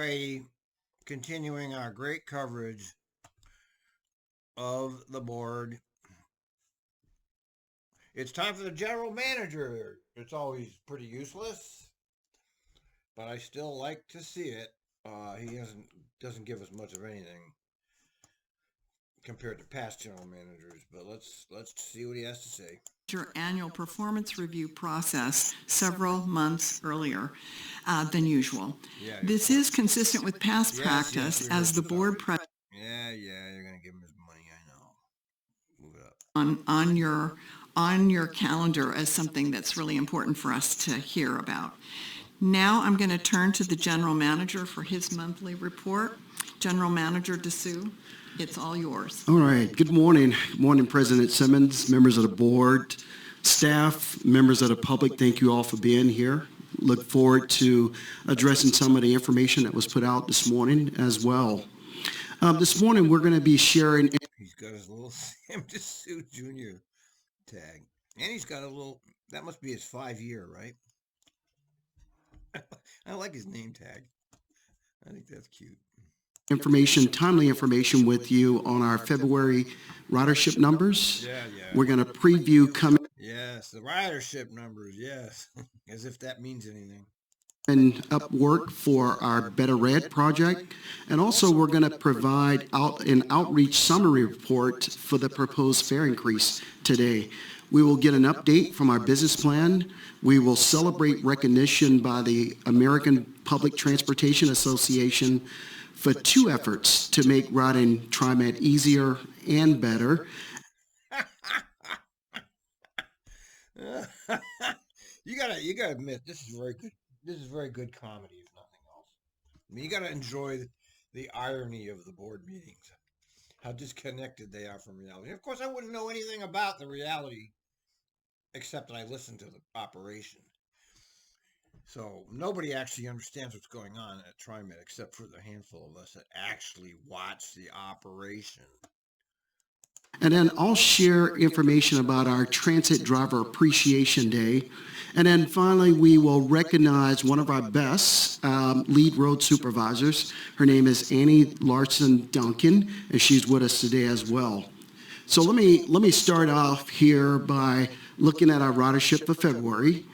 Alrighty, continuing our great coverage of the board. It's time for the general manager. It's always pretty useless, but I still like to see it. He doesn't give us much of anything compared to past general managers, but let's see what he has to say. Your annual performance review process several months earlier than usual. Yeah, This is consistent with past practice as the board Yeah, you're gonna give him his money. I know. Move it up. on your calendar as something that's really important for us to hear about. Now I'm going to turn to the general manager for his monthly report. General Manager Desue, it's all yours. All right. Good morning. Good morning, President Simmons, members of the board, staff, members of the public. Thank you all for being here. Look forward to addressing some of the information that was put out this morning as well. This morning, we're going to be sharing. He's got his little Sam Desue Jr. tag. And he's got a little, that must be his 5-year, right? I like his name tag. I think that's cute. Timely information with you on our February ridership numbers. Yeah. We're going to preview coming. Yes, the ridership numbers, yes. As if that means anything. And up work for our Better Red project. And also we're going to provide an outreach summary report for the proposed fare increase today. We will get an update from our business plan. We will celebrate recognition by the American Public Transportation Association for 2 efforts to make riding TRIMET easier and better. You gotta admit, this is very good. This is very good comedy, if nothing else. I mean, you gotta enjoy the irony of the board meetings, how disconnected they are from reality. Of course, I wouldn't know anything about the reality except that I listened to the operation. So nobody actually understands what's going on at TRIMET except for the handful of us that actually watch the operation. And then I'll share information about our Transit Driver Appreciation Day. And then finally, we will recognize one of our best lead road supervisors. Her name is Annie Larson Duncan, and she's with us today as well. So let me start off here by looking at our ridership for February.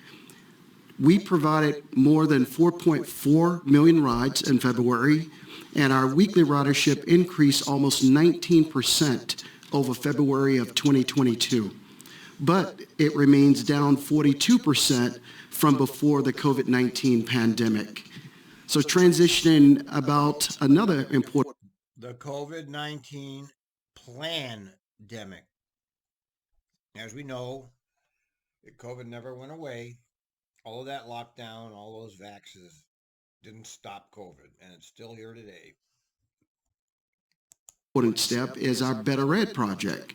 We provided more than 4.4 million rides in February, and our weekly ridership increased almost 19% over February of 2022. But it remains down 42% from before the COVID-19 pandemic. So transitioning about another important... The COVID-19 pandemic. As we know, COVID never went away. All of that lockdown, all those vaxes didn't stop COVID, and it's still here today. Important step is our Better Red project.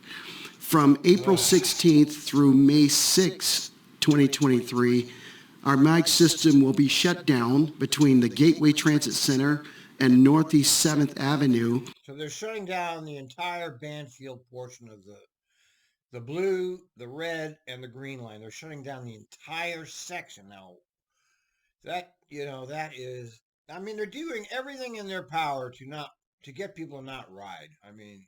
From April 16th through May 6, 2023, our MAG system will be shut down between the Gateway Transit Center and Northeast 7th Avenue. So they're shutting down the entire Banfield portion of the blue, the red, and the green line. They're shutting down the entire section. Now, that is, I mean, they're doing everything in their power to get people to not ride. I mean,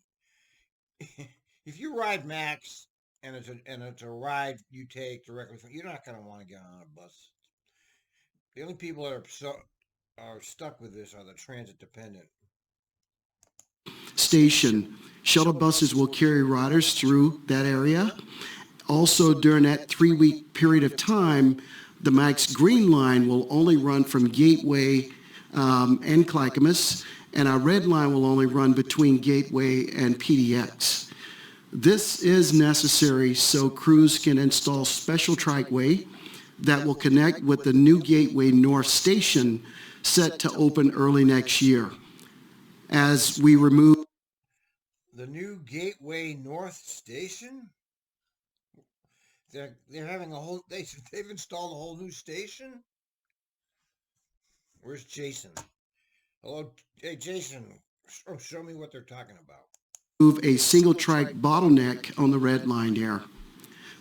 if you ride Max and it's a ride you take directly from, you're not going to want to get on a bus. The only people that are stuck with this are the transit dependent. Station. Shuttle buses will carry riders through that area. Also, during that 3-week period of time, the MAX Green Line will only run from Gateway and Clackamas, and our Red Line will only run between Gateway and PDX. This is necessary so crews can install special trackway that will connect with the new Gateway North Station set to open early next year. As we remove the new Gateway North Station, they're having they've installed a whole new station. Where's Jason? Hello, hey Jason, show me what they're talking about. Move a single track bottleneck on the Red Line there.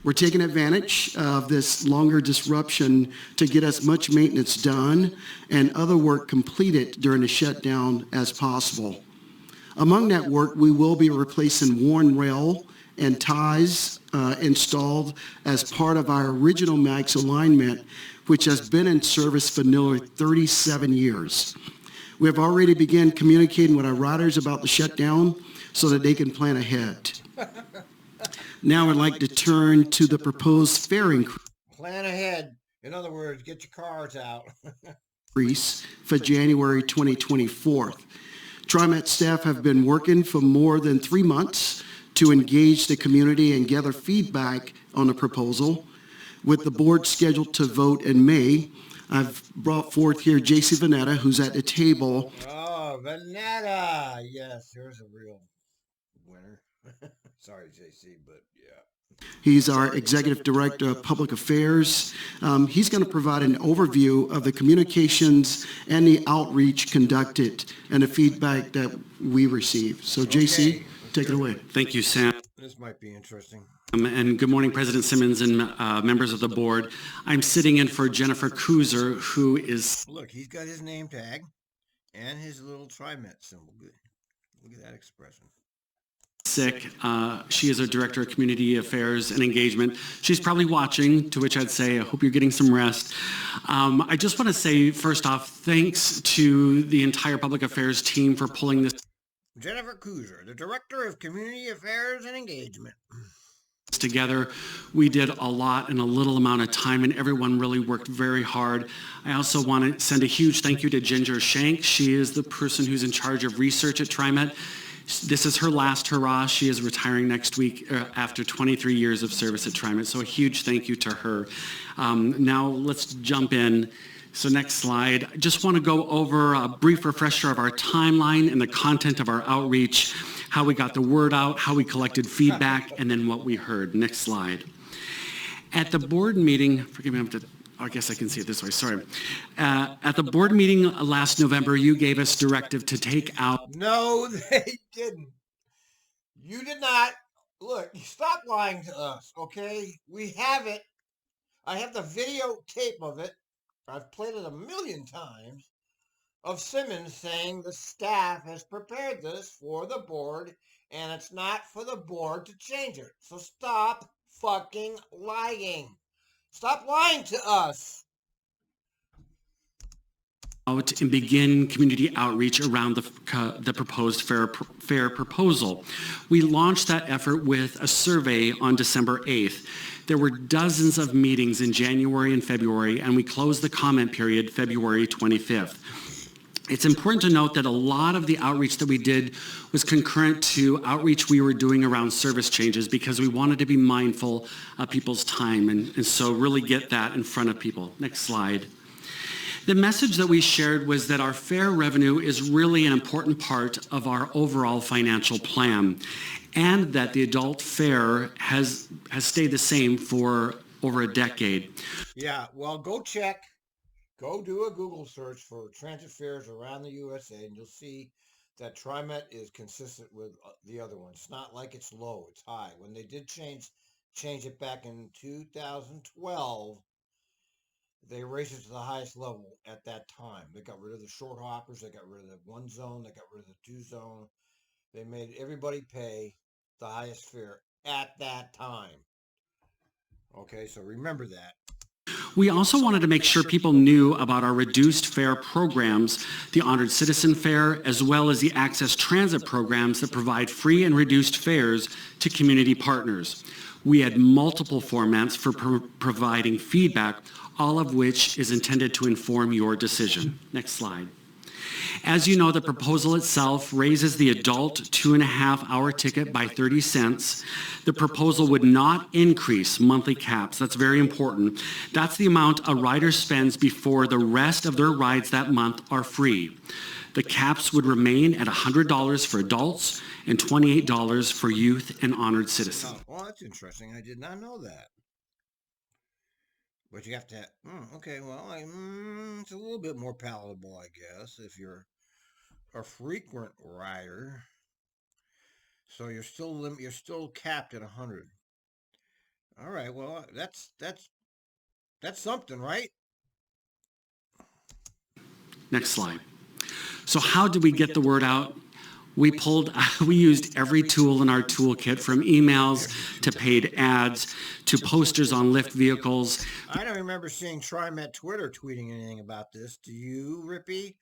We're taking advantage of this longer disruption to get as much maintenance done and other work completed during the shutdown as possible. Among that work, we will be replacing worn rail and ties installed as part of our original MAX alignment, which has been in service for nearly 37 years. We have already begun communicating with our riders about the shutdown so that they can plan ahead. Now I'd like to turn to the proposed fare Plan ahead. In other words, get your cars out. increase for January 2024. TRIMET staff have been working for more than 3 months to engage the community and gather feedback on the proposal. With the board scheduled to vote in May, I've brought forth here JC Venetta, who's at the table. Oh, Venetta. Yes, here's a real winner. Sorry, JC, but yeah. He's our Executive Director of Public Affairs. He's going to provide an overview of the communications and the outreach conducted and the feedback that we received. So, JC, take it away. Thank you, Sam. This might be interesting. And good morning, President Simmons and members of the board. I'm sitting in for Jennifer Kuzer, who is... Look, he's got his name tag and his little TRIMET symbol. Good. Look at that expression. Sick. She is our Director of Community Affairs and Engagement. She's probably watching, to which I'd say, I hope you're getting some rest. I just want to say, first off, thanks to the entire Public Affairs team for pulling this Jennifer Kuzer, the Director of Community Affairs and Engagement. Together. We did a lot in a little amount of time, and everyone really worked very hard. I also want to send a huge thank you to Ginger Shank. She is the person who's in charge of research at TRIMET. This is her last hurrah. She is retiring next week after 23 years of service at TRIMET, so a huge thank you to her. Now let's jump in. So next slide. I just want to go over a brief refresher of our timeline and the content of our outreach, how we got the word out, how we collected feedback, and then what we heard. Next slide. At the board meeting, forgive me, I guess I can see it this way, sorry. At the board meeting last November, you gave us directive to take out... No, they didn't. You did not. Look, stop lying to us, okay? We have it. I have the videotape of it. I've played it 1,000,000 times of Simmons saying the staff has prepared this for the board and it's not for the board to change it. So stop fucking lying. Stop lying to us. Out and begin community outreach around the proposed fair proposal. We launched that effort with a survey on December 8th. There were dozens of meetings in January and February, and we closed the comment period February 25th. It's important to note that a lot of the outreach that we did was concurrent to outreach we were doing around service changes because we wanted to be mindful of people's time and so really get that in front of people. Next slide. The message that we shared was that our fare revenue is really an important part of our overall financial plan, and that the adult fare has stayed the same for over a decade. Yeah, well, go check. Go do a Google search for transit fares around the USA, and you'll see that TRIMET is consistent with the other ones. It's not like it's low, it's high. When they did change it back in 2012, they raised it to the highest level at that time. They got rid of the short hoppers. They got rid of the 1 zone. They got rid of the 2 zone. They made everybody pay the highest fare at that time. Okay, so remember that. We also wanted to make sure people knew about our reduced fare programs, the Honored Citizen Fare, as well as the Access Transit programs that provide free and reduced fares to community partners. We had multiple formats for providing feedback, all of which is intended to inform your decision. Next slide. As you know, the proposal itself raises the adult 2.5-hour ticket by 30 cents. The proposal would not increase monthly caps. That's very important. That's the amount a rider spends before the rest of their rides that month are free. The caps would remain at $100 for adults and $28 for youth and honored citizens. Oh, well, that's interesting. I did not know that. But you have to, okay, well, it's a little bit more palatable, I guess, if you're a frequent rider. So you're still capped at 100. All right. Well, that's something, right? Next slide. So how did we get the word out? We used every tool in our toolkit, from emails to paid ads to posters on lift vehicles. I don't remember seeing TriMet Twitter tweeting anything about this. Do you, Rippy?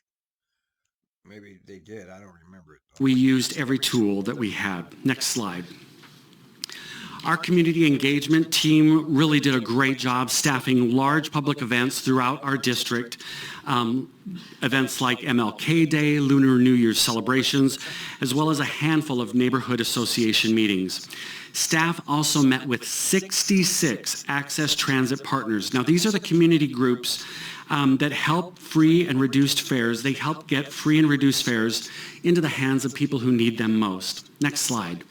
Maybe they did. I don't remember it, though. We used every tool that we had. Next slide. Our community engagement team really did a great job staffing large public events throughout our district. Events like MLK Day, Lunar New Year's celebrations, as well as a handful of neighborhood association meetings. Staff also met with 66 Access Transit partners. Now, these are the community groups that help free and reduced fares. They help get free and reduced fares into the hands of people who need them most. Next slide.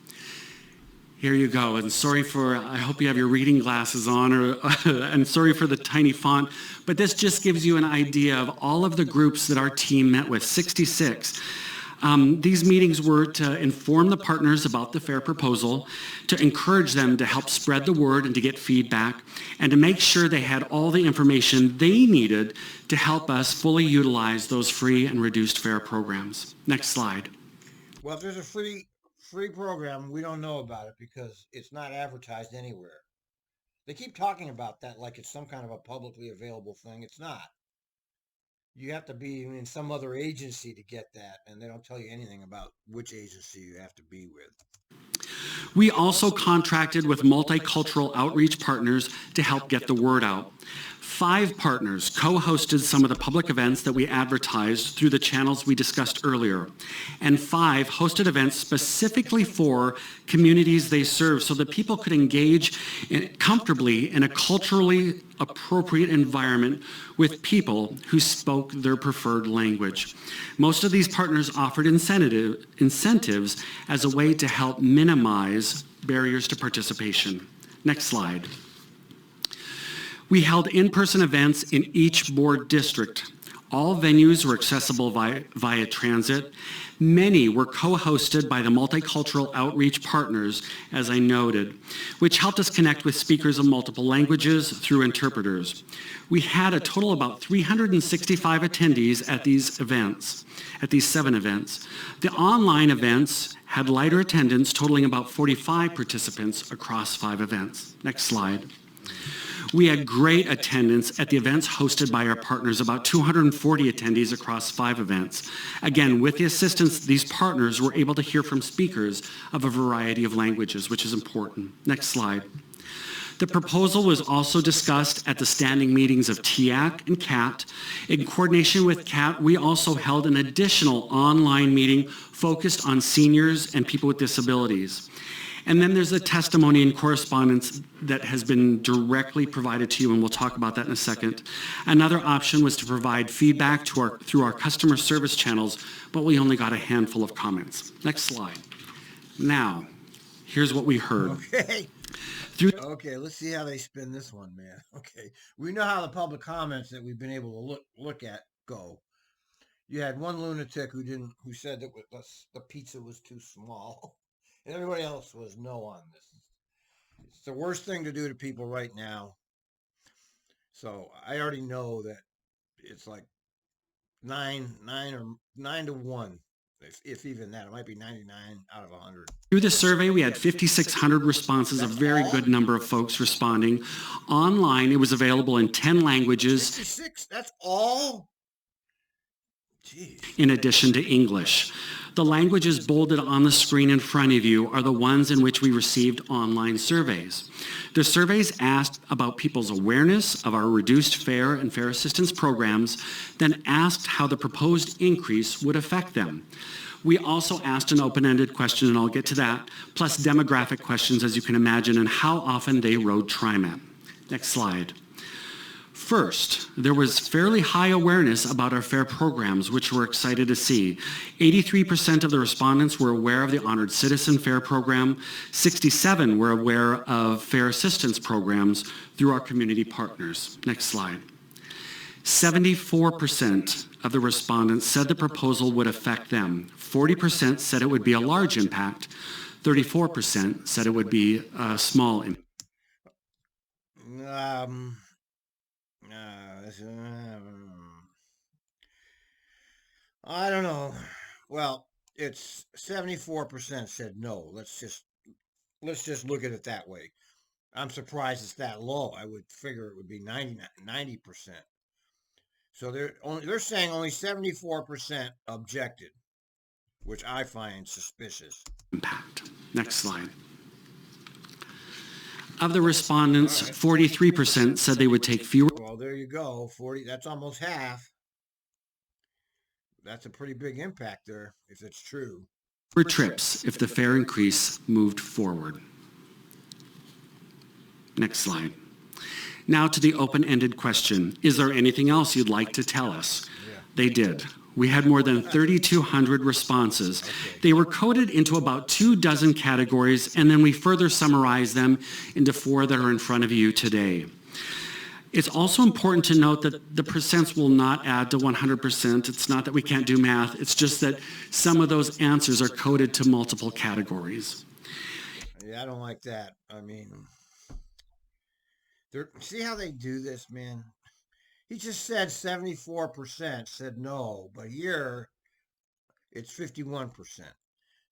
Here you go, and I hope you have your reading glasses on, and sorry for the tiny font, but this just gives you an idea of all of the groups that our team met with, 66. These meetings were to inform the partners about the fare proposal, to encourage them to help spread the word and to get feedback, and to make sure they had all the information they needed to help us fully utilize those free and reduced fare programs. Next slide. Well, if there's a free program, we don't know about it because it's not advertised anywhere. They keep talking about that like it's some kind of a publicly available thing. It's not. You have to be in some other agency to get that, and they don't tell you anything about which agency you have to be with. We also contracted with multicultural outreach partners to help get the word out. 5 partners co-hosted some of the public events that we advertised through the channels we discussed earlier, and 5 hosted events specifically for communities they serve so that people could engage comfortably in a culturally appropriate environment with people who spoke their preferred language. Most of these partners offered incentives as a way to help minimize barriers to participation. Next slide. We held in-person events in each board district. All venues were accessible via transit. Many were co-hosted by the multicultural outreach partners, as I noted, which helped us connect with speakers of multiple languages through interpreters. We had a total of about 365 attendees at these events, at these 7 events. The online events had lighter attendance, totaling about 45 participants across 5 events. Next slide. We had great attendance at the events hosted by our partners, about 240 attendees across 5 events. Again, with the assistance, these partners were able to hear from speakers of a variety of languages, which is important. Next slide. The proposal was also discussed at the standing meetings of TIAC and CAT. In coordination with CAT, we also held an additional online meeting focused on seniors and people with disabilities. And then there's a testimony and correspondence that has been directly provided to you, and we'll talk about that in a second. Another option was to provide feedback through our customer service channels, but we only got a handful of comments. Next slide. Now, here's what we heard. Okay, let's see how they spin this one, man. Okay, we know how the public comments that we've been able to look at go. You had one lunatic who said that the pizza was too small. And everybody else was no on this. It's the worst thing to do to people right now. So I already know that it's like 9 to 1, if even that. It might be 99 out of 100. Through the survey, we had 5,600 responses, a very good number of folks responding. Online, it was available in 10 languages. 56, that's all? Jeez. In addition to English. The languages bolded on the screen in front of you are the ones in which we received online surveys. The surveys asked about people's awareness of our reduced fare and fare assistance programs, then asked how the proposed increase would affect them. We also asked an open-ended question, and I'll get to that, plus demographic questions, as you can imagine, and how often they rode TriMet. Next slide. First, there was fairly high awareness about our fare programs, which we're excited to see. 83% of the respondents were aware of the Honored Citizen Fare Program. 67% were aware of fare assistance programs through our community partners. Next slide. 74% of the respondents said the proposal would affect them. 40% said it would be a large impact. 34% said it would be a small impact. Um, I don't know. Well, it's 74% said no. Let's just look at it that way. I'm surprised it's that low. I would figure it would be 90%. So they're saying only 74% objected, which I find suspicious. Impact. Next slide. Of the respondents, 43% said they would take fewer Well, there you go. 40, that's almost half. That's a pretty big impact there, if it's true. trips if the fare increase moved forward. Next slide. Now to the open-ended question. Is there anything else you'd like to tell us? Yeah. They did. We had more than 3,200 responses. They were coded into about 24 categories, and then we further summarized them into 4 that are in front of you today. It's also important to note that the percents will not add to 100%. It's not that we can't do math. It's just that some of those answers are coded to multiple categories. Yeah, I don't like that. I mean, see how they do this, man? He just said 74% said no, but here it's 51%.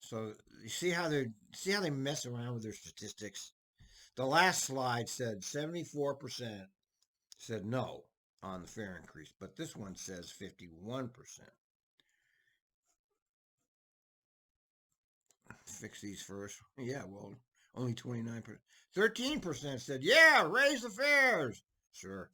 So you see how they mess around with their statistics? The last slide said 74% said no on the fare increase, but this one says 51%. Fix these first. Yeah, well, only 29%. 13% said, yeah, raise the fares. Sure.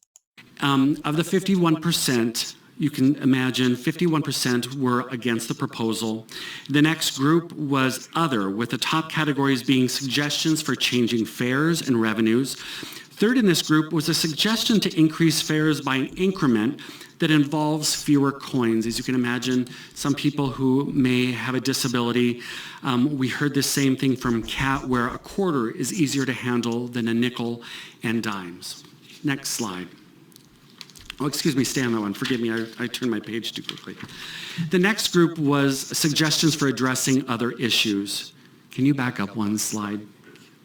Of the 51%, you can imagine 51% were against the proposal. The next group was other, with the top categories being suggestions for changing fares and revenues. Third in this group was a suggestion to increase fares by an increment that involves fewer coins. As you can imagine, some people who may have a disability, we heard the same thing from Kat, where a quarter is easier to handle than a nickel and dimes. Next slide. Oh, excuse me, stay on that one. Forgive me, I turned my page too quickly. The next group was suggestions for addressing other issues. Can you back up one slide?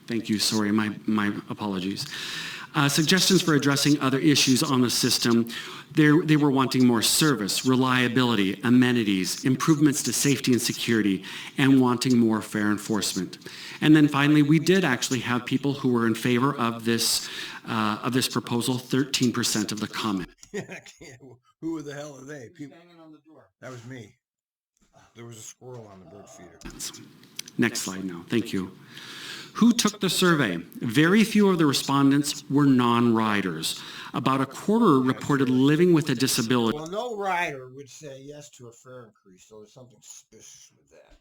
Thank you, sorry, my apologies. Suggestions for addressing other issues on the system. They were wanting more service, reliability, amenities, improvements to safety and security, and wanting more fare enforcement. And then finally, we did actually have people who were in favor of this proposal, 13% of the comment. Who the hell are they? People hanging on the door. That was me. There was a squirrel on the bird feeder. Next slide now. Thank you. Who took the survey? Very few of the respondents were non-riders. About a quarter reported living with a disability. Well, no rider would say yes to a fare increase, so there's something suspicious with that.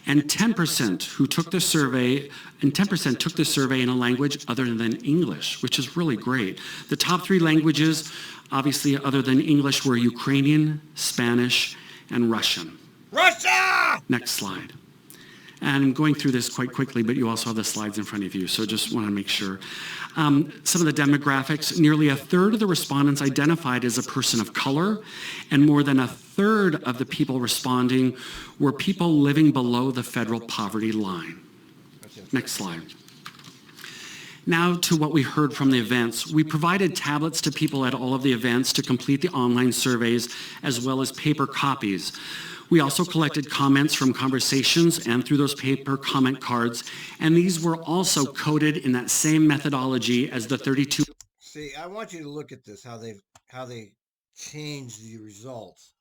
And 10% who took the survey, and 10% took the survey in a language other than English, which is really great. The top 3 languages, obviously other than English, were Ukrainian, Spanish, and Russian. Russia! Next slide. And I'm going through this quite quickly, but you also have the slides in front of you, so just want to make sure. Some of the demographics, nearly a third of the respondents identified as a person of color, and more than a third of the people responding were people living below the federal poverty line. Next slide. Now to what we heard from the events. We provided tablets to people at all of the events to complete the online surveys, as well as paper copies. We also collected comments from conversations and through those paper comment cards, and these were also coded in that same methodology as the 32. See, I want you to look at this, how they changed the results.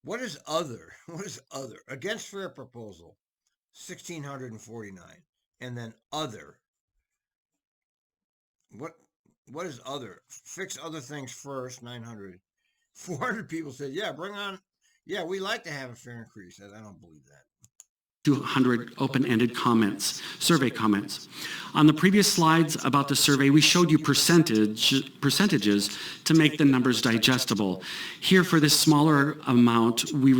What is other? What is other? Against fair proposal, 1,649, and then other. What is other? Fix other things first, 900. 400 people said, yeah, bring on. Yeah, we like to have a fair increase. I don't believe that. 200 open-ended comments, survey comments. On the previous slides about the survey, we showed you percentages to make the numbers digestible. Here, for this smaller amount we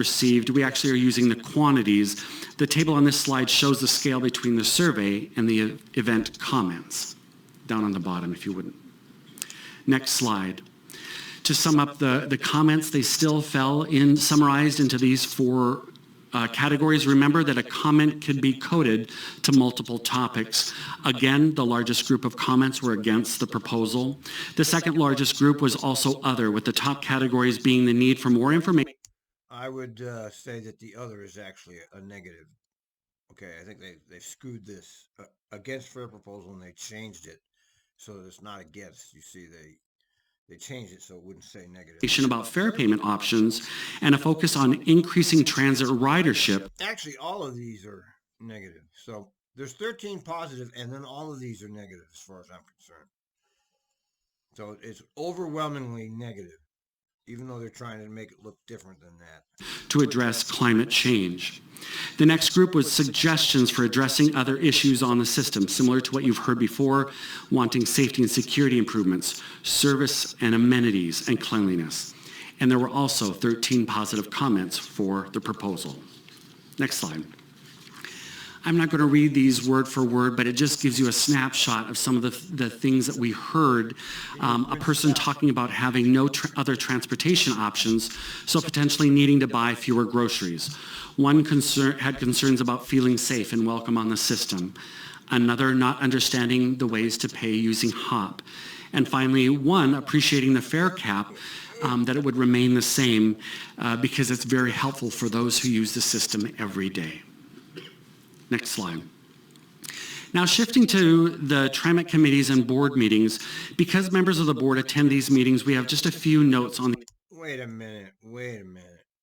actually are using the quantities. The table on this slide shows the scale between the survey and the event comments. Down on the bottom, if you wouldn't. Next slide. To sum up the comments, they still fell summarized into these 4 categories, remember that a comment could be coded to multiple topics. Again, the largest group of comments were against the proposal. The second largest group was also other, with the top categories being the need for more information. I would say that the other is actually a negative. Okay, I think they screwed this against fair proposal, and they changed it so that it's not against. You see, they changed it so it wouldn't say negative. About fare payment options and a focus on increasing transit ridership. Actually, all of these are negative. So there's 13 positive, and then all of these are negative as far as I'm concerned. So it's overwhelmingly negative, even though they're trying to make it look different than that. To address climate change. The next group was suggestions for addressing other issues on the system, similar to what you've heard before, wanting safety and security improvements, service and amenities, and cleanliness. And there were also 13 positive comments for the proposal. Next slide. I'm not going to read these word for word, but it just gives you a snapshot of some of the things that we heard. A person talking about having no other transportation options, so potentially needing to buy fewer groceries. One had concerns about feeling safe and welcome on the system. Another not understanding the ways to pay using HOP. And finally, one appreciating the fare cap, that it would remain the same because it's very helpful for those who use the system every day. Next slide. Now, shifting to the TRIMET committees and board meetings, because members of the board attend these meetings, we have just a few notes on the... Wait a minute.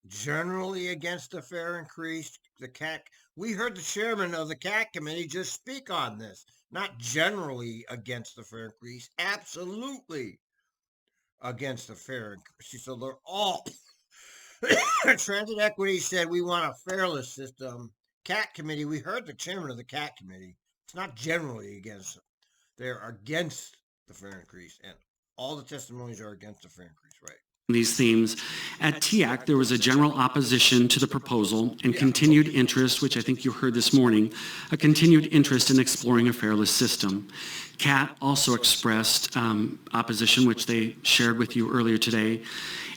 Generally against the fare increase, the CAC, we heard the chairman of the CAC committee just speak on this. Not generally against the fare increase, absolutely against the fare increase. So they're all... Transit Equity said we want a fareless system. CAT committee, we heard the chairman of the CAT committee. It's not generally against them. They're against the fare increase, and all the testimonies are against the fare increase, right? These themes. At TIAC, there was a general opposition to the proposal and continued interest, which I think you heard this morning, a continued interest in exploring a fareless system. CAT also expressed opposition, which they shared with you earlier today.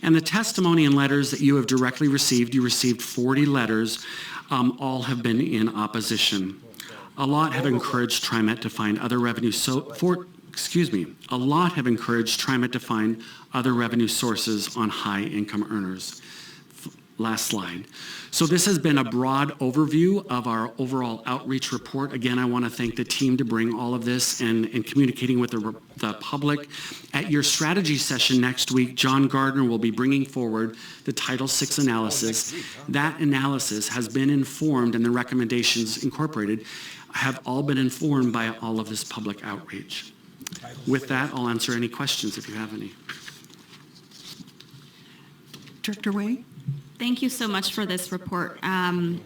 And the testimony and letters that you have directly received, you received 40 letters, all have been in opposition. A lot have encouraged TRIMET to find other revenue a lot have encouraged TRIMET to find other revenue sources on high-income earners. Last slide. So this has been a broad overview of our overall outreach report. Again, I want to thank the team to bring all of this and communicating with the public. At your strategy session next week, John Gardner will be bringing forward the Title VI analysis. That analysis has been informed, and the recommendations incorporated have all been informed by all of this public outreach. With that, I'll answer any questions if you have any. Director Wade? Thank you so much for this report. I'm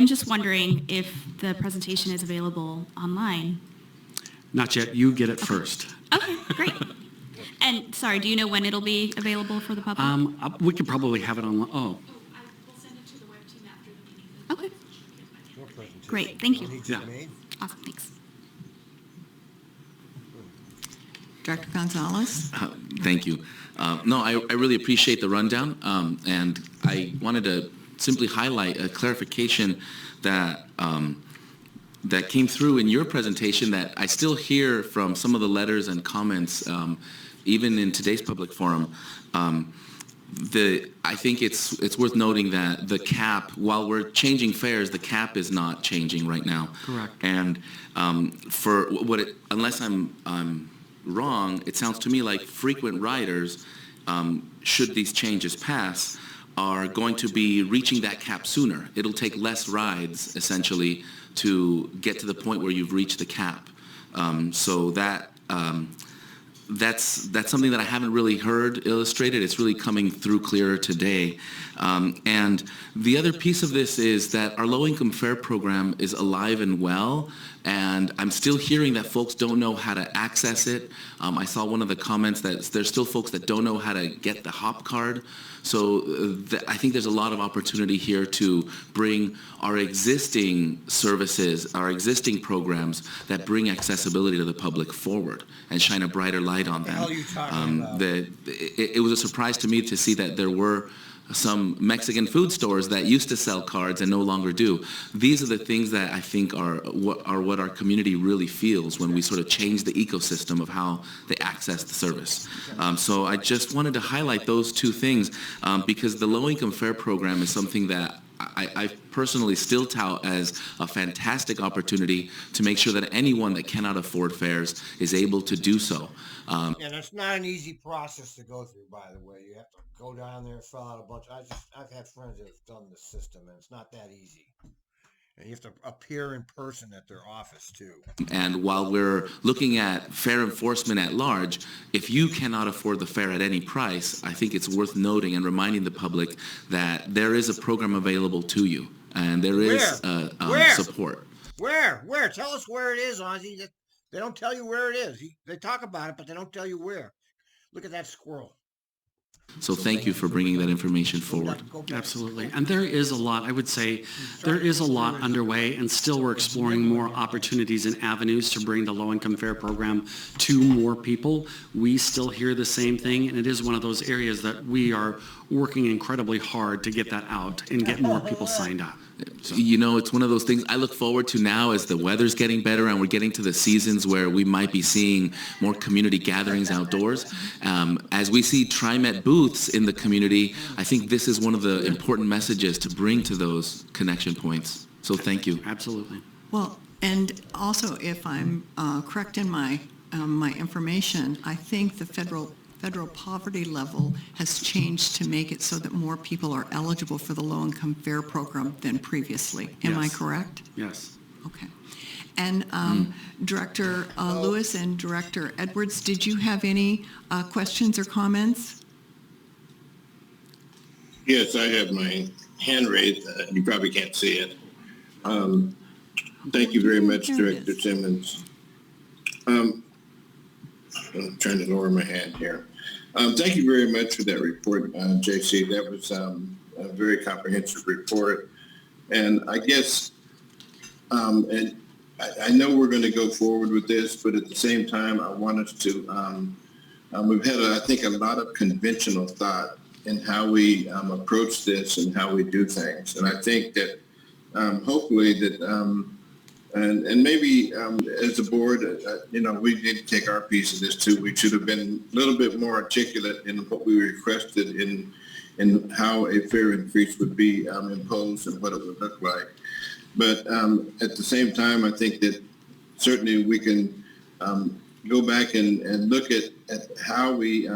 just wondering if the presentation is available online. Not yet. You get it first. Okay, great. And sorry, do you know when it'll be available for the public? We could probably have it online. Oh. We'll send it to the web team after the meeting. Okay. Great, thank you. Yeah. Awesome, thanks. Director Gonzalez? Thank you. No, I really appreciate the rundown, and I wanted to simply highlight a clarification that that came through in your presentation that I still hear from some of the letters and comments, even in today's public forum. I think it's worth noting that the cap, while we're changing fares, the cap is not changing right now. Correct. And for unless I'm wrong, it sounds to me like frequent riders, should these changes pass, are going to be reaching that cap sooner. It'll take less rides, essentially, to get to the point where you've reached the cap. So that's something that I haven't really heard illustrated. It's really coming through clearer today. And the other piece of this is that our low-income fare program is alive and well, and I'm still hearing that folks don't know how to access it. I saw one of the comments that there's still folks that don't know how to get the HOP card. So I think there's a lot of opportunity here to bring our existing services, our existing programs that bring accessibility to the public forward and shine a brighter light on them. What the hell are you talking about? It was a surprise to me to see that there were some Mexican food stores that used to sell cards and no longer do. These are the things that I think are what our community really feels when we sort of change the ecosystem of how they access the service. So I just wanted to highlight those two things because the low-income fare program is something that I personally still tout as a fantastic opportunity to make sure that anyone that cannot afford fares is able to do so. And it's not an easy process to go through, by the way. You have to go down there, fill out a bunch. I've had friends that have done the system, and it's not that easy. And you have to appear in person at their office too. And while we're looking at fare enforcement at large, if you cannot afford the fare at any price, I think it's worth noting and reminding the public that there is a program available to you, and there is support. Where? Tell us where it is, Ozzy. They don't tell you where it is. They talk about it, but they don't tell you where. Look at that squirrel. So thank you for bringing that information forward. Absolutely. And there is a lot, I would say, there is a lot underway, and still we're exploring more opportunities and avenues to bring the low-income fare program to more people. We still hear the same thing, and it is one of those areas that we are working incredibly hard to get that out and get more people signed up. You know, it's one of those things I look forward to now as the weather's getting better and we're getting to the seasons where we might be seeing more community gatherings outdoors. As we see TRIMET booths in the community, I think this is one of the important messages to bring to those connection points. So thank you. Absolutely. Well, and also, if I'm correct in my information, I think the federal poverty level has changed to make it so that more people are eligible for the low-income fare program than previously. Am I correct? Yes. Okay. And Director Lewis and Director Edwards, did you have any questions or comments? Yes, I have my hand raised. You probably can't see it. Thank you very much, Director Simmons. I'm trying to lower my hand here. Thank you very much for that report, JC. That was a very comprehensive report. And I guess, and I know we're going to go forward with this, but at the same time, I want us to, we've had, I think, a lot of conventional thought in how we approach this and how we do things. And I think that hopefully that, and maybe as a board, we need to take our piece of this too. We should have been a little bit more articulate in what we requested in how a fare increase would be imposed and what it would look like. But at the same time, I think that certainly we can go back and look at how we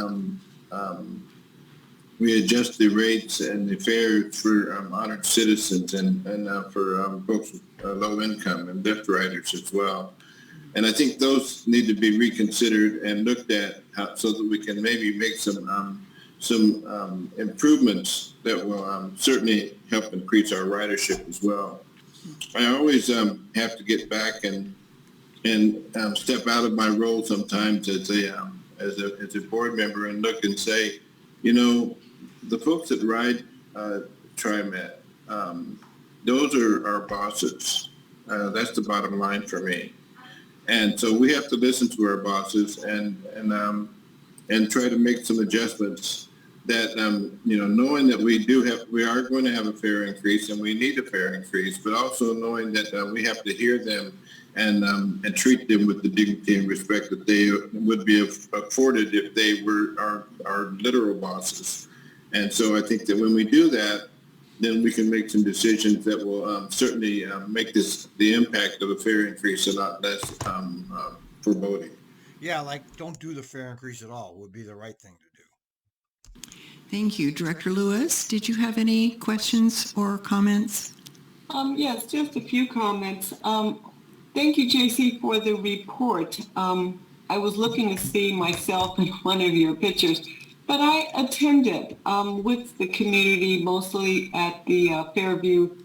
adjust the rates and the fares for honored citizens and for folks with low income and Lyft riders as well. And I think those need to be reconsidered and looked at so that we can maybe make some improvements that will certainly help increase our ridership as well. I always have to get back and step out of my role sometimes as a board member and look and say, the folks that ride TRIMET, those are our bosses. That's the bottom line for me. And so we have to listen to our bosses and try to make some adjustments that, knowing that we are going to have a fare increase and we need a fare increase, but also knowing that we have to hear them and treat them with the dignity and respect that they would be afforded if they were our literal bosses. And so I think that when we do that, then we can make some decisions that will certainly make the impact of a fare increase a lot less foreboding. Yeah, like don't do the fare increase at all would be the right thing to do. Thank you. Director Lewis, did you have any questions or comments? Yes, just a few comments. Thank you, JC, for the report. I was looking to see myself in one of your pictures, but I attended with the community, mostly at the Fairview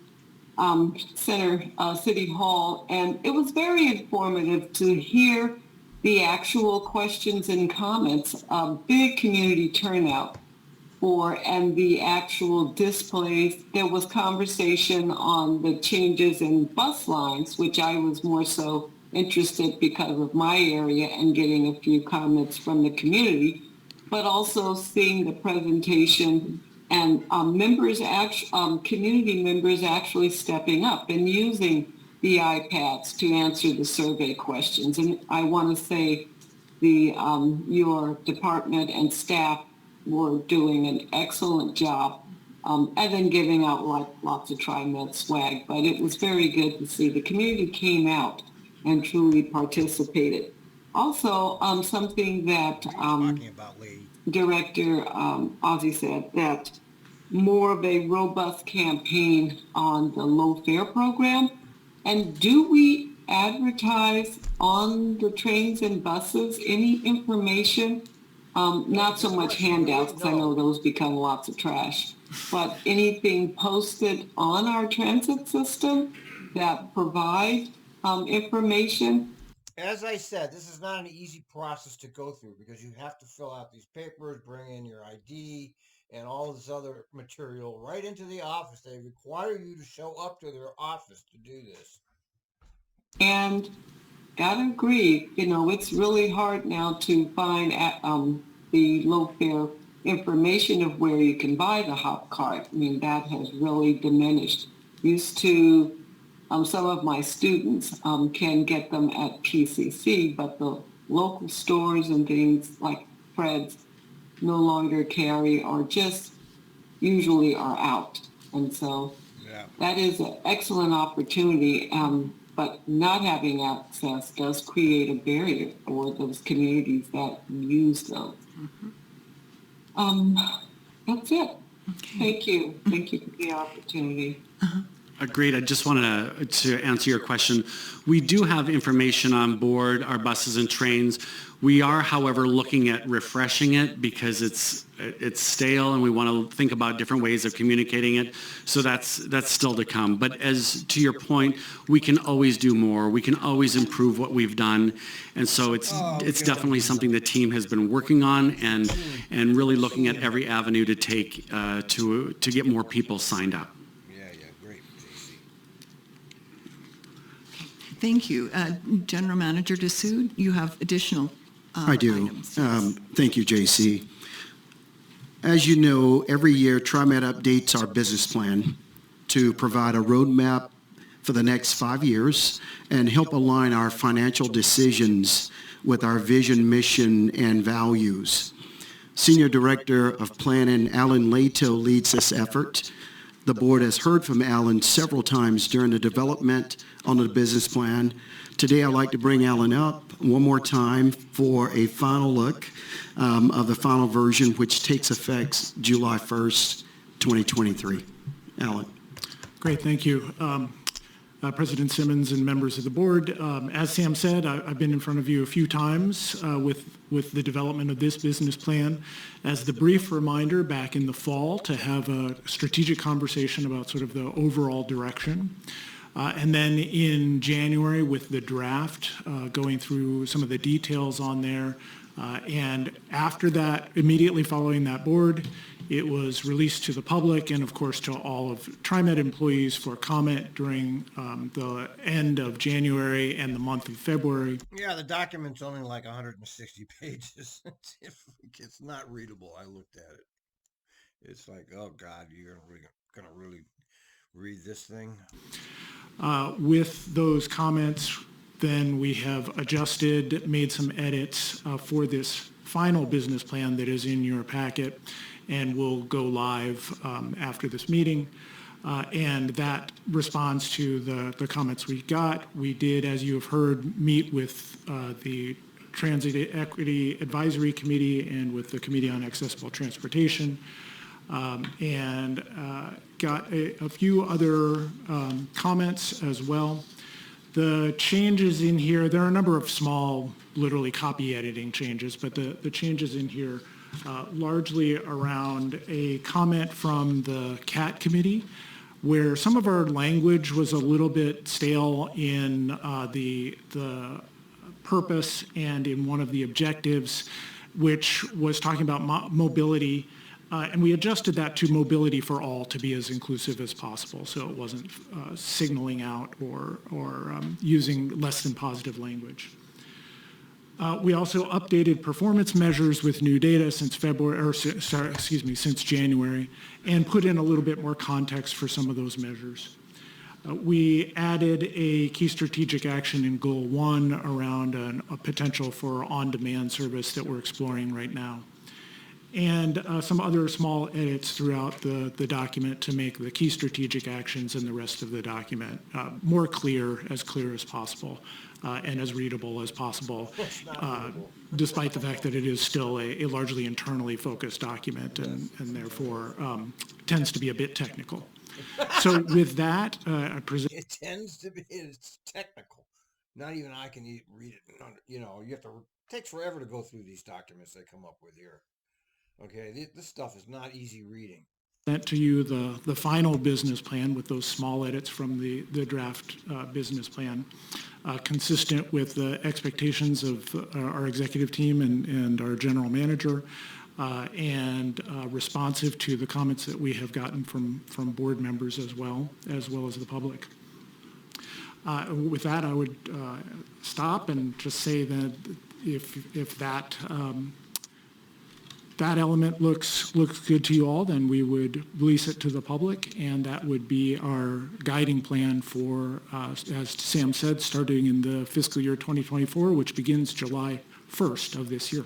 Center, City Hall, and it was very informative to hear the actual questions and comments. Big community turnout and the actual displays. There was conversation on the changes in bus lines, which I was more so interested because of my area and getting a few comments from the community, but also seeing the presentation and community members actually stepping up and using the iPads to answer the survey questions. And I want to say your department and staff were doing an excellent job, and then giving out lots of TriMet swag. But it was very good to see the community came out and truly participated. Also, something that Talking about, lady. Director Ozzie said, that more of a robust campaign on the low fare program. And do we advertise on the trains and buses any information? Not so much handouts, because I know those become lots of trash, but anything posted on our transit system that provide information? As I said, this is not an easy process to go through because you have to fill out these papers, bring in your ID and all this other material right into the office. They require you to show up to their office to do this. And gotta agree, it's really hard now to find the low fare information of where you can buy the hop card. I mean, that has really diminished. Used to, some of my students can get them at PCC, but the local stores and things like Fred's no longer carry or just usually are out. And so that is an excellent opportunity. But not having access does create a barrier for those communities that use those. That's it. Okay. Thank you. Thank you for the opportunity. Agreed. I just wanted to answer your question. We do have information on board our buses and trains. We are, however, looking at refreshing it because it's stale, and we want to think about different ways of communicating it. So that's still to come. But as to your point, we can always do more. We can always improve what we've done, and so it's definitely something the team has been working on and really looking at every avenue to take to get more people signed up. Thank you. General Manager Desue, you have additional I do. items. Yes. Thank you, JC. As you know, every year TriMet updates our business plan to provide a roadmap for the next 5 years and help align our financial decisions with our vision, mission, and values. Senior Director of Planning, Alan Lehto, leads this effort. The board has heard from Alan several times during the development on the business plan. Today, I'd like to bring Alan up one more time for a final look of the final version, which takes effect July 1st, 2023. Alan. Great, thank you. President Simmons and members of the board. As Sam said, I've been in front of you a few times with the development of this business plan as the brief reminder back in the fall to have a strategic conversation about sort of the overall direction. And then in January with the draft, going through some of the details on there. And after that, immediately following that board, it was released to the public and, of course, to all of TriMet employees for comment during the end of January and the month of February. Yeah, the document's only like 160 pages. It's not readable. I looked at it. It's like, oh, God, you're going to really read this thing? With those comments, then we have adjusted, made some edits for this final business plan that is in your packet and will go live after this meeting. And that responds to the comments we got. We did, as you have heard, meet with the Transit Equity Advisory Committee and with the Committee on Accessible Transportation, and got a few other comments as well. The changes in here, there are a number of small, literally copy editing changes, but the changes in here largely around a comment from the CAT committee where some of our language was a little bit stale in the purpose and in one of the objectives, which was talking about mobility. And we adjusted that to mobility for all to be as inclusive as possible, so it wasn't signaling out or using less than positive language. We also updated performance measures with new data since since January, and put in a little bit more context for some of those measures. We added a key strategic action in Goal 1 around a potential for on-demand service that we're exploring right now. And some other small edits throughout the document to make the key strategic actions and the rest of the document more clear as possible and as readable as possible, despite the fact that it is still a largely internally focused document and therefore tends to be a bit technical. So with that, I present. It tends to be, it's technical. Not even I can read it. You know, you have to, it takes forever to go through these documents they come up with here. Okay, this stuff is not easy reading. Sent to you the final business plan with those small edits from the draft business plan, consistent with the expectations of our executive team and our general manager, and responsive to the comments that we have gotten from board members as well as the public. With that, I would stop and just say that if that that element looks good to you all, then we would release it to the public, and that would be our guiding plan for, as Sam said, starting in the fiscal year 2024, which begins July 1st of this year.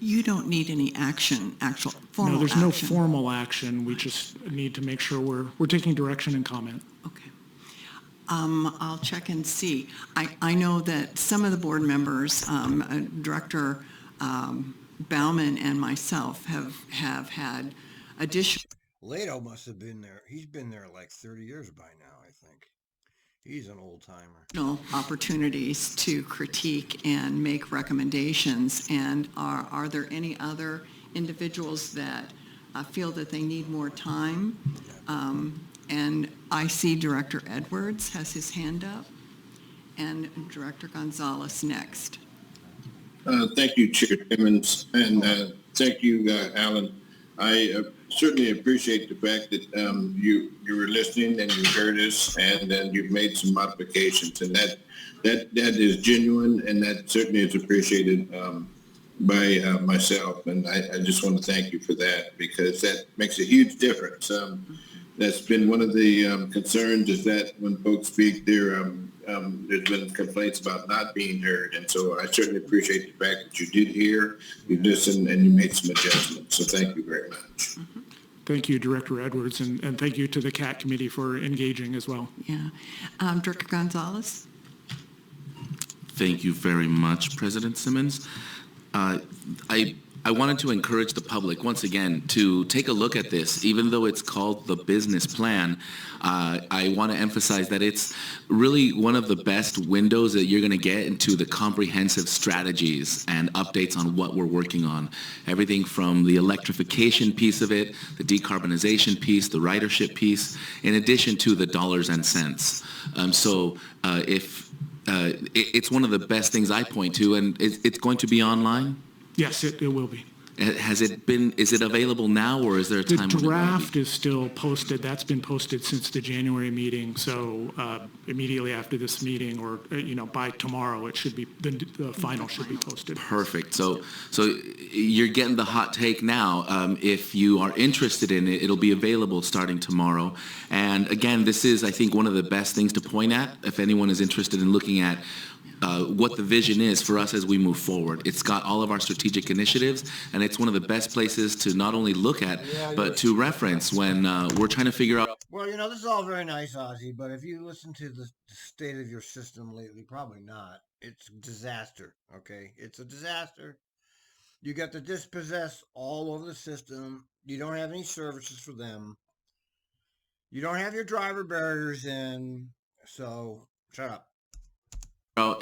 You don't need any action, actual formal action. No, there's no formal action. We just need to make sure we're taking direction and comment. Okay. I'll check and see. I know that some of the board members, Director Bauman and myself have had additional. Lehto must have been there. He's been there like 30 years by now, I think. He's an old timer. No opportunities to critique and make recommendations. And are there any other individuals that feel that they need more time? And I see Director Edwards has his hand up, and Director Gonzalez next. Thank you, Chair Timmons, and thank you, Alan. I certainly appreciate the fact that you were listening and you heard us, and then you've made some modifications, and that is genuine, and that certainly is appreciated by myself, and I just want to thank you for that, because that makes a huge difference. That's been one of the concerns, is that when folks speak, there's been complaints about not being heard. And so I certainly appreciate the fact that you did hear, you listened, and you made some adjustments. So thank you very much. Mm-hmm. Thank you, Director Edwards, and thank you to the CAT committee for engaging as well. Yeah. Director Gonzalez? Thank you very much, President Simmons. I wanted to encourage the public, once again, to take a look at this. Even though it's called the business plan, I want to emphasize that it's really one of the best windows that you're going to get into the comprehensive strategies and updates on what we're working on. Everything from the electrification piece of it, the decarbonization piece, the ridership piece, in addition to the dollars and cents. It's one of the best things I point to, and it's going to be online? Yes, it will be. Is it available now, or is there a time? The draft is still posted. That's been posted since the January meeting. So immediately after this meeting, or by tomorrow, it should be the final should be posted. Perfect. So you're getting the hot take now. If you are interested in it, it'll be available starting tomorrow. And again, this is, I think, one of the best things to point at if anyone is interested in looking at what the vision is for us as we move forward. It's got all of our strategic initiatives, and it's one of the best places to not only look at, but to reference when we're trying to figure out. Well, this is all very nice, Ozzy, but if you listen to the state of your system lately, probably not. It's a disaster, okay? It's a disaster. You got the dispossessed all over the system. You don't have any services for them. You don't have your driver barriers in, so shut up.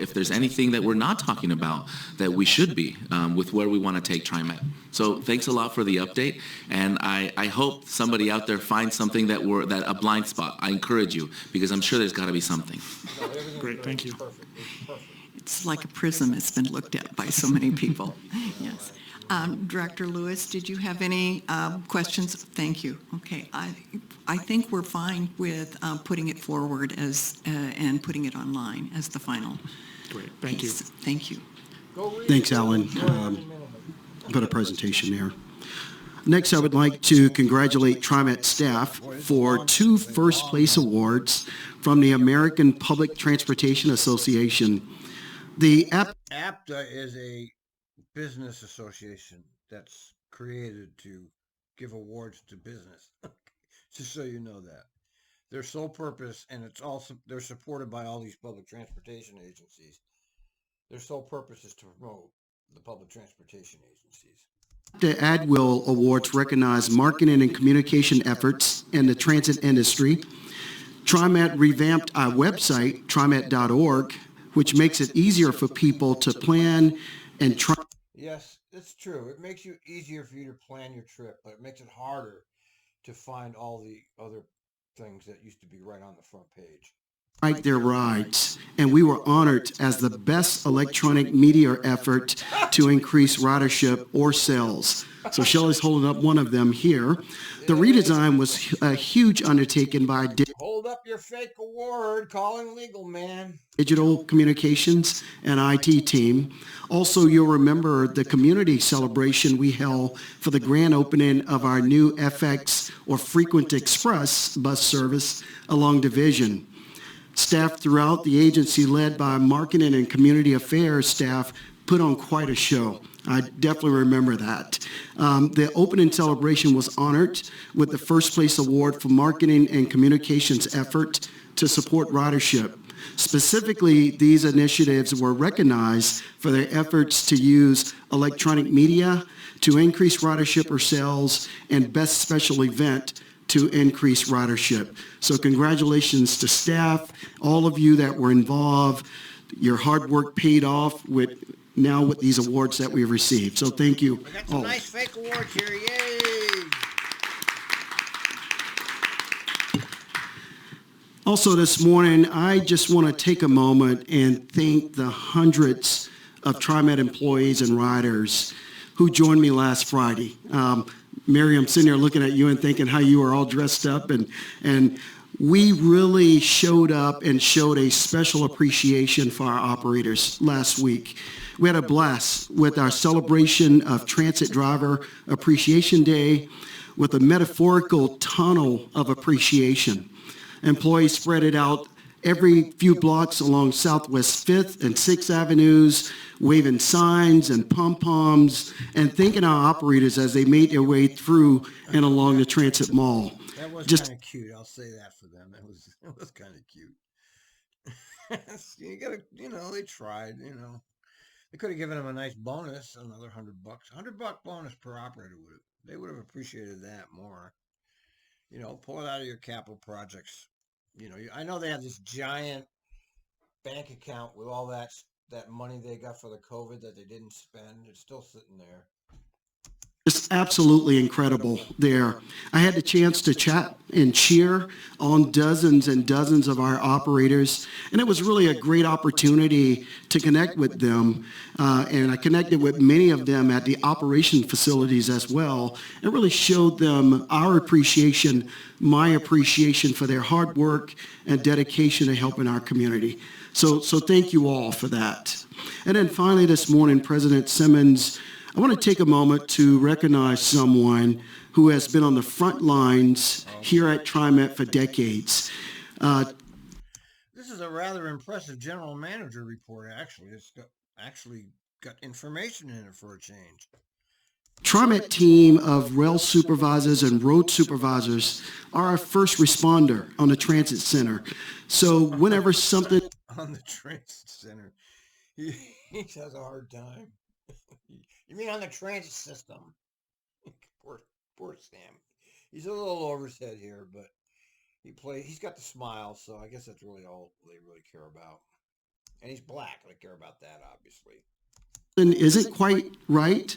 If there's anything that we're not talking about that we should be with where we want to take TriMet. So thanks a lot for the update, and I hope somebody out there finds something that a blind spot. I encourage you, because I'm sure there's got to be something. Great, thank you. It's like a prism. It's been looked at by so many people. Yes. Director Lewis, did you have any questions? Thank you. Okay, I think we're fine with putting it forward as and putting it online as the final. Great, thank you. Thank you. Go read Thanks, it. Alan. Enjoy every minute of it. Put a presentation there. Next, I would like to congratulate TRIMET staff for 2 first-place awards from the American Public Transportation Association. The APTA is a business association that's created to give awards to business. Just so you know that. Their sole purpose, and it's also, they're supported by all these public transportation agencies. Their sole purpose is to promote the public transportation agencies. The AdWill Awards recognize marketing and communication efforts in the transit industry. TriMet revamped our website, trimet.org, which makes it easier for people to plan and try. Yes, it's true. It makes it easier for you to plan your trip, but it makes it harder to find all the other things that used to be right on the front page. Write their rides, and we were honored as the best electronic media effort to increase ridership or sales. So Shelley's holding up one of them here. The redesign was a huge undertaking by Hold up your fake award, calling legal, man. digital communications and IT team. Also, you'll remember the community celebration we held for the grand opening of our new FX or Frequent Express bus service along Division. Staff throughout the agency, led by marketing and community affairs staff, put on quite a show. I definitely remember that. The opening celebration was honored with the first place award for marketing and communications effort to support ridership. Specifically, these initiatives were recognized for their efforts to use electronic media to increase ridership or sales, and best special event to increase ridership. So congratulations to staff, all of you that were involved. Your hard work paid off with these awards that we've received. So thank you We got some all. nice fake awards here. Yay! Also this morning, I just want to take a moment and thank the hundreds of TriMet employees and riders who joined me last Friday. Mary, I'm sitting here looking at you and thinking how you were all dressed up, and we really showed up and showed a special appreciation for our operators last week. We had a blast with our celebration of Transit Driver Appreciation Day with a metaphorical tunnel of appreciation. Employees spread it out every few blocks along Southwest 5th and 6th Avenues, waving signs and pom-poms and thanking our operators as they made their way through and along the Transit Mall. That was Just kind of cute. I'll say that for them. It was kind of cute. You gotta, they tried. They could have given them a nice bonus, another $100, $100 bonus per operator. They would have appreciated that more. Pull it out of your capital projects. I know they have this giant bank account with all that money they got for the COVID that they didn't spend. It's still sitting there. It's absolutely incredible there. I had the chance to chat and cheer on dozens and dozens of our operators, and it was really a great opportunity to connect with them. And I connected with many of them at the operation facilities as well, and really showed them our appreciation, my appreciation for their hard work and dedication to helping our community. So thank you all for that. And then finally this morning, President Simmons, I want to take a moment to recognize someone who has been on the front lines here at TriMet for decades. This is a rather impressive general manager report, actually. It's got information in it for a change. TriMet team of rail supervisors and road supervisors are our first responder on the transit center. So whenever something... On the transit center. He has a hard time. You mean on the transit system? Poor Sam. He's a little over his head here, but he's got the smile, so I guess that's really all they really care about. And he's black. They care about that, obviously. Isn't quite right,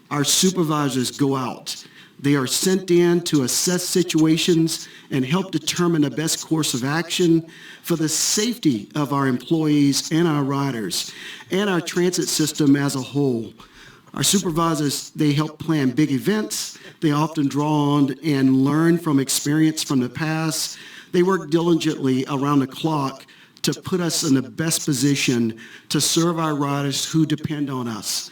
our supervisors go out. They are sent in to assess situations and help determine the best course of action for the safety of our employees and our riders and our transit system as a whole. Our supervisors, they help plan big events. They often draw on and learn from experience from the past. They work diligently around the clock to put us in the best position to serve our riders who depend on us.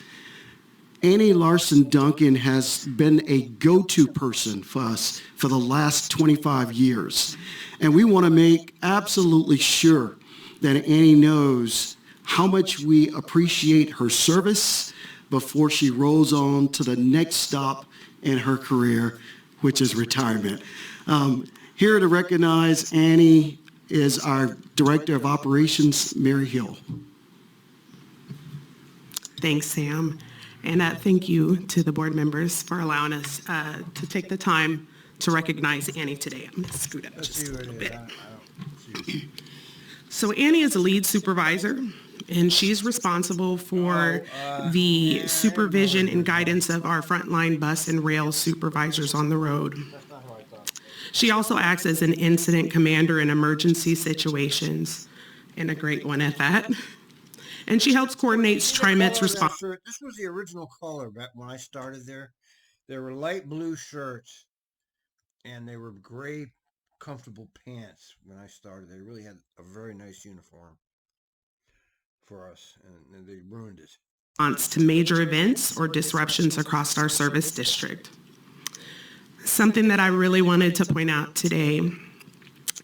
Annie Larson Duncan has been a go-to person for us for the last 25 years. And we want to make absolutely sure that Annie knows how much we appreciate her service before she rolls on to the next stop in her career, which is retirement. Here to recognize Annie is our Director of Operations, Mary Hill. Thanks, Sam. And thank you to the board members for allowing us to take the time to recognize Annie today. I'm going to scoot up just a little bit. So Annie is a lead supervisor, and she's responsible for the supervision and guidance of our frontline bus and rail supervisors on the road. She also acts as an incident commander in emergency situations, and a great one at that. And she helps coordinate TRIMET's response. This was the original color back when I started there. They were light blue shirts, and they were gray, comfortable pants when I started. They really had a very nice uniform for us, and they ruined it. To major events or disruptions across our service district. Something that I really wanted to point out today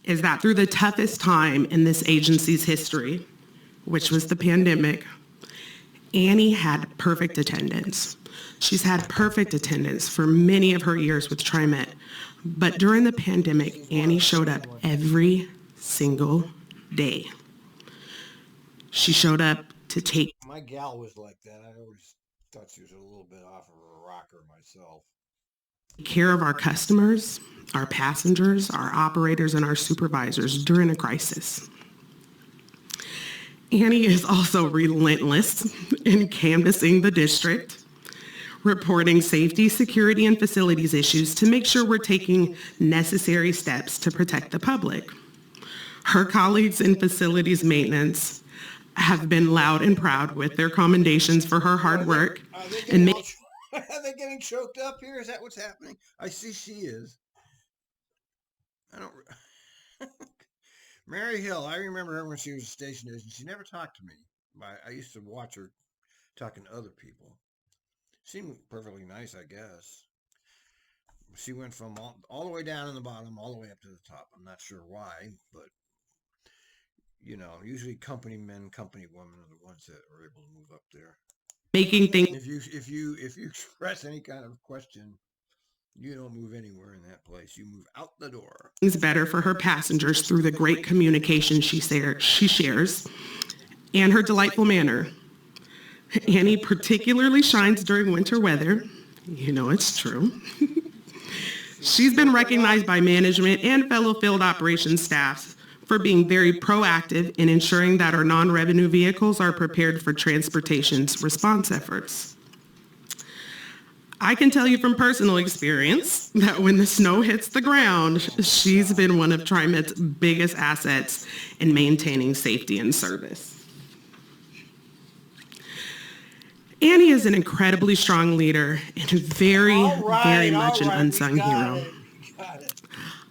is that through the toughest time in this agency's history, which was the pandemic, Annie had perfect attendance. She's had perfect attendance for many of her years with TriMet, but during the pandemic, Annie showed up every single day. She showed up to take My gal was like that. I always thought she was a little bit off of a rocker myself. care of our customers, our passengers, our operators, and our supervisors during a crisis. Annie is also relentless in canvassing the district, reporting safety, security, and facilities issues to make sure we're taking necessary steps to protect the public. Her colleagues in facilities maintenance have been loud and proud with their commendations for her hard work. Are they getting choked up here? Is that what's happening? I see she is. I don't. Mary Hill, I remember her when she was a station agent. She never talked to me. I used to watch her talking to other people. Seemed perfectly nice, I guess. She went from all the way down in the bottom, all the way up to the top. I'm not sure why, but you know, usually company men, company women are the ones that are able to move up there. Making things. If you express any kind of question, you don't move anywhere in that place. You move out the door. Things better for her passengers through the great communication she shares and her delightful manner. Annie particularly shines during winter weather. You know it's true. She's been recognized by management and fellow field operations staffs for being very proactive in ensuring that our non-revenue vehicles are prepared for transportation's response efforts. I can tell you from personal experience that when the snow hits the ground, she's been one of TriMet's biggest assets in maintaining safety and service. Annie is an incredibly strong leader and very much an unsung hero.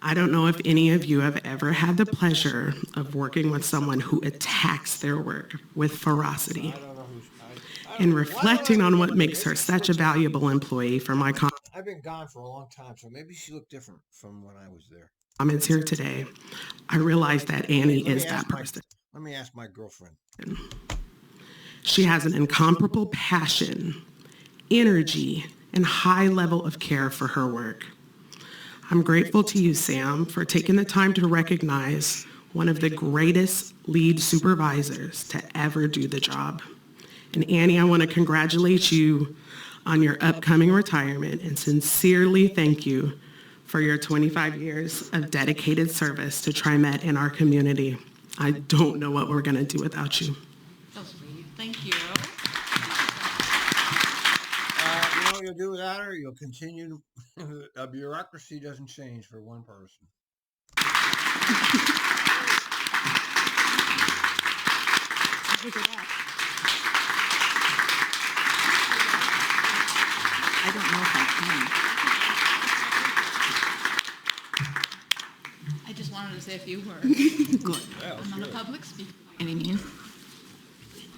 I don't know if any of you have ever had the pleasure of working with someone who attacks their work with ferocity and reflecting on what makes her such a valuable employee for my I've been gone for a long time, so maybe she looked different from when I was there. comments here today. I realize that Annie is that person. Let me ask my girlfriend. She has an incomparable passion, energy, and high level of care for her work. I'm grateful to you, Sam, for taking the time to recognize one of the greatest lead supervisors to ever do the job. And Annie, I want to congratulate you on your upcoming retirement and sincerely thank you for your 25 years of dedicated service to TriMet and our community. I don't know what we're going to do without you. So sweet. Thank you. You know what you'll do without her? You'll continue. A bureaucracy doesn't change for one person. I don't know if I can. I just wanted to say a few words. Good. I'm not a public speaker by any means.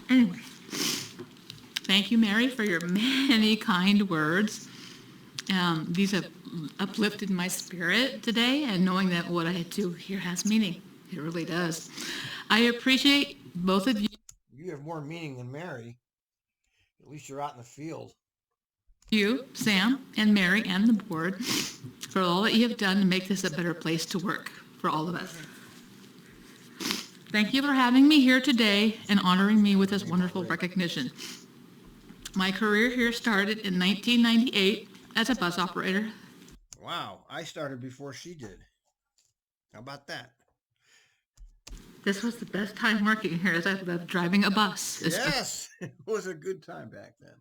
Anyway, thank you, Mary, for your many kind words. These have uplifted my spirit today, and knowing that what I do here has meaning. It really does. I appreciate both of you. You have more meaning than Mary. At least you're out in the field. You, Sam, and Mary, and the board for all that you have done to make this a better place to work for all of us. Thank you for having me here today and honoring me with this wonderful recognition. My career here started in 1998 as a bus operator. Wow, I started before she did. How about that? This was the best time working here as I loved driving a bus. Yes, it was a good time back then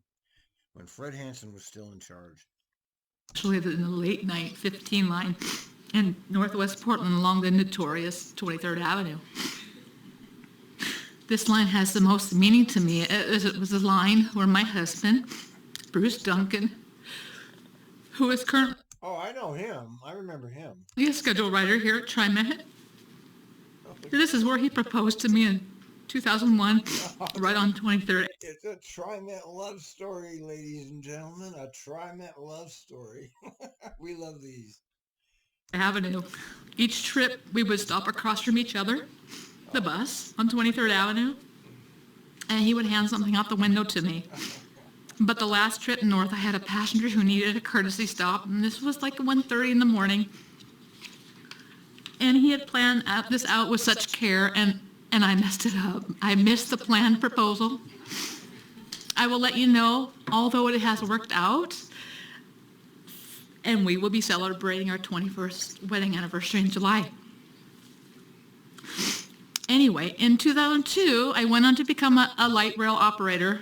when Fred Hansen was still in charge. Especially in the late night 15 line in Northwest Portland along the notorious 23rd Avenue. This line has the most meaning to me as it was a line where my husband, Bruce Duncan, who is currently Oh, I know him. I remember him. a schedule writer here at TRIMET. This is where he proposed to me in 2001, right on 23rd. It's a TRIMET love story, ladies and gentlemen. A TRIMET love story. We love these. Avenue. Each trip, we would stop across from each other, the bus on 23rd Avenue, and he would hand something out the window to me. But the last trip north, I had a passenger who needed a courtesy stop, and this was like 1:30 in the morning. And he had planned this out with such care, and I messed it up. I missed the planned proposal. I will let you know, although it has worked out, and we will be celebrating our 21st wedding anniversary in July. Anyway, in 2002, I went on to become a light rail operator.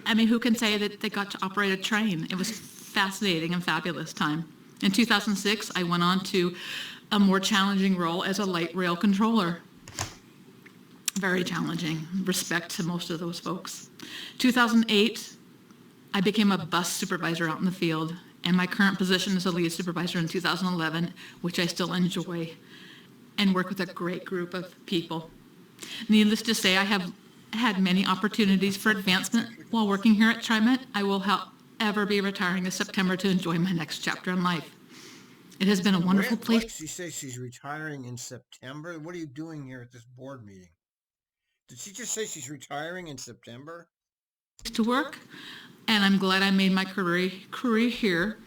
I mean, who can say that they got to operate a train? It was fascinating and fabulous time. In 2006, I went on to a more challenging role as a light rail controller. Very challenging. Respect to most of those folks. 2008, I became a bus supervisor out in the field, and my current position is a lead supervisor in 2011, which I still enjoy and work with a great group of people. Needless to say, I have had many opportunities for advancement while working here at TRIMET. I will, however, be retiring this September to enjoy my next chapter in life. It has been a wonderful place. What? She says she's retiring in September. What are you doing here at this board meeting? Did she just say she's retiring in September? To work, and I'm glad I made my career here,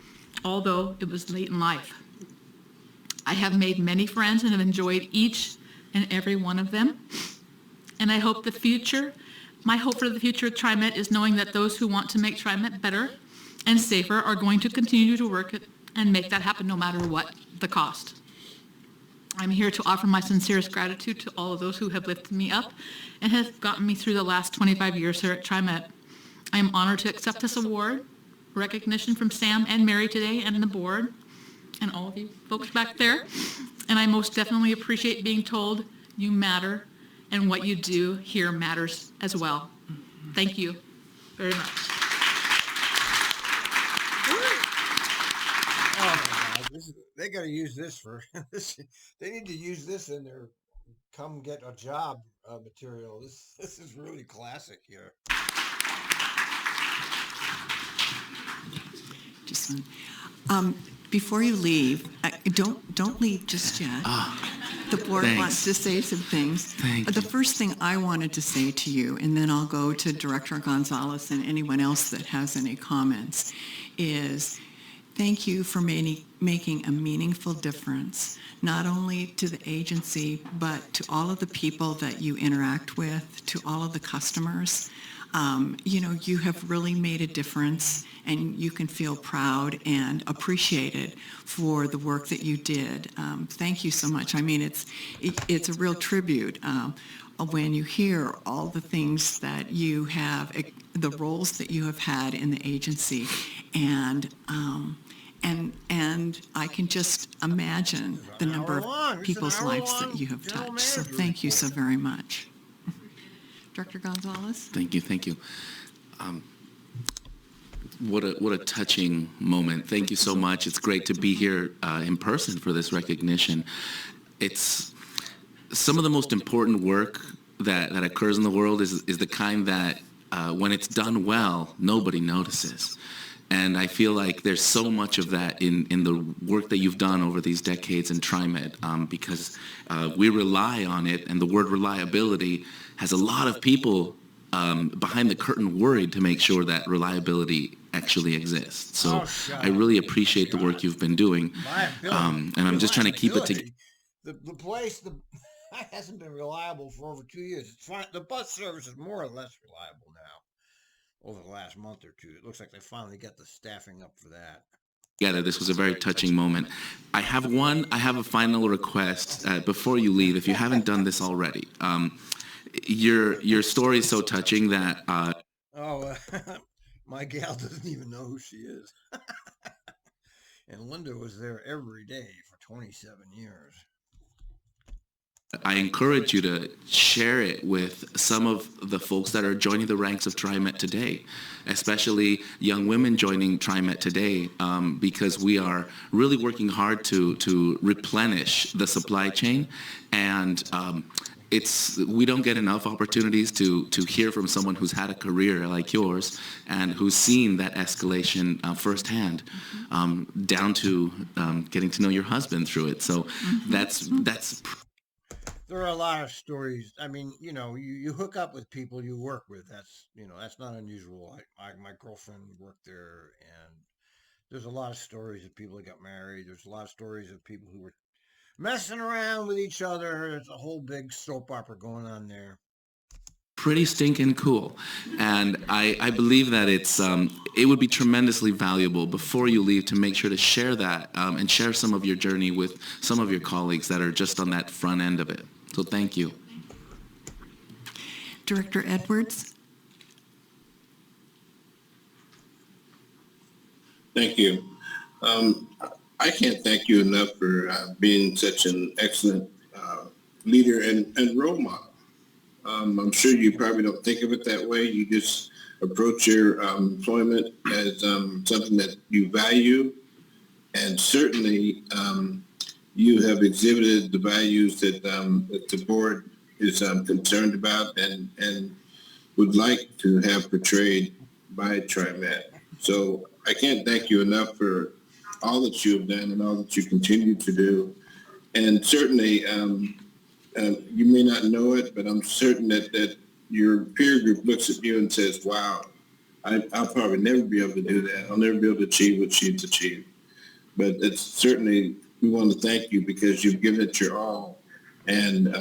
although it was late in life. I have made many friends and have enjoyed each and every one of them. And I hope my hope for the future of TRIMET is knowing that those who want to make TRIMET better and safer are going to continue to work and make that happen no matter what the cost. I'm here to offer my sincerest gratitude to all of those who have lifted me up and have gotten me through the last 25 years here at TRIMET. I am honored to accept this award, recognition from Sam and Mary today and the board and all of you folks back there. And I most definitely appreciate being told you matter and what you do here matters as well. Thank you very much. They got to use this for they need to use this in their come get a job material. This is really classic here. Just one. Before you leave, don't leave just yet. The board Thanks. wants to say some things. Thank The you. first thing I wanted to say to you, and then I'll go to Director Gonzalez and anyone else that has any comments, is thank you for making a meaningful difference, not only to the agency, but to all of the people that you interact with, to all of the customers. You have really made a difference, and you can feel proud and appreciated for the work that you did. Thank you so much. I mean, it's a real tribute when you hear all the things that you have, the roles that you have had in the agency, and I can just imagine the number of people's lives that you have touched. So thank you so very much. Director Gonzalez? Thank you. What a touching moment. Thank you so much. It's great to be here in person for this recognition. it's some of the most important work that occurs in the world is the kind that when it's done well, nobody notices. And I feel like there's so much of that in the work that you've done over these decades in TriMet, because we rely on it, and the word reliability has a lot of people behind the curtain worried to make sure that reliability actually exists. So I really appreciate the work you've been doing, and I'm just trying to keep it together. The place hasn't been reliable for over 2 years. It's fine. The bus service is more or less reliable now over the last month or two. It looks like they finally got the staffing up for that. Together. This was a very touching moment. I have a final request before you leave, if you haven't done this already. Your story is so touching that... my gal doesn't even know who she is. And Linda was there every day for 27 years. I encourage you to share it with some of the folks that are joining the ranks of TriMet today, especially young women joining TriMet today, because we are really working hard to replenish the supply chain, and we don't get enough opportunities to hear from someone who's had a career like yours and who's seen that escalation firsthand, down to getting to know your husband through it. So that's. There are a lot of stories. I mean, you hook up with people you work with. That's not unusual. My girlfriend worked there, and there's a lot of stories of people that got married. There's a lot of stories of people who were messing around with each other. There's a whole big soap opera going on there. Pretty stinking cool, and I believe that it would be tremendously valuable before you leave to make sure to share that and share some of your journey with some of your colleagues that are just on that front end of it. So thank you. Director Edwards. Thank you. I can't thank you enough for being such an excellent leader and role model. I'm sure you probably don't think of it that way. You just approach your employment as something that you value, and certainly you have exhibited the values that the board is concerned about and would like to have portrayed by TriMet. So I can't thank you enough for all that you have done and all that you continue to do. And certainly, you may not know it, but I'm certain that your peer group looks at you and says, wow, I'll probably never be able to do that. I'll never be able to achieve what she's achieved. But it's certainly, we want to thank you because you've given it your all. And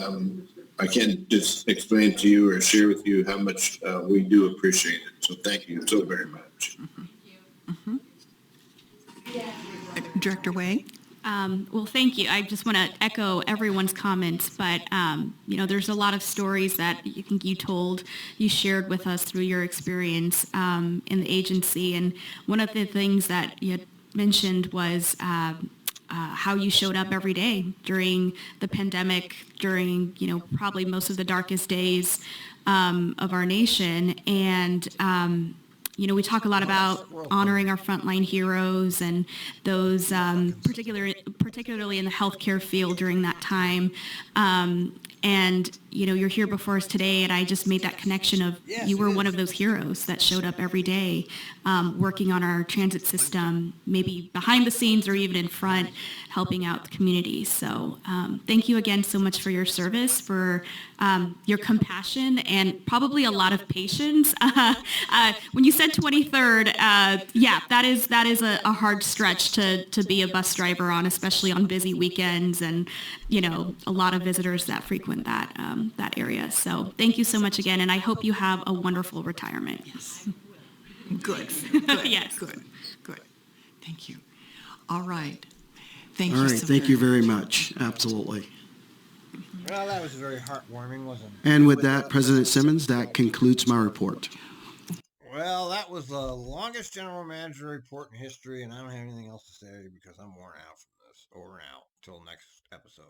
I can't just explain to you or share with you how much we do appreciate it. So thank you so very much. Director Way. Well, thank you. I just want to echo everyone's comments, but, there's a lot of stories that you shared with us through your experience in the agency. And one of the things that you had mentioned was how you showed up every day during the pandemic, during, probably most of the darkest days of our nation. And, we talk a lot about honoring our frontline heroes and those, particularly in the healthcare field during that time. And, you're here before us today, and I just made that connection of you were one of those heroes that showed up every day, working on our transit system, maybe behind the scenes or even in front, helping out the community. So thank you again so much for your service, for your compassion, and probably a lot of patience. When you said 23rd, that is a hard stretch to be a bus driver on, especially on busy weekends, and a lot of visitors that frequent that area. So thank you so much again, and I hope you have a wonderful retirement. Yes. Good. Yes. Good. Thank you. All right. Thank you. All right, thank you very much. Absolutely. Well, that was very heartwarming, wasn't it? And with that, President Simmons, that concludes my report. Well, that was the longest general manager report in history, and I don't have anything else to say because I'm worn out from this. Over and out. Till next episode.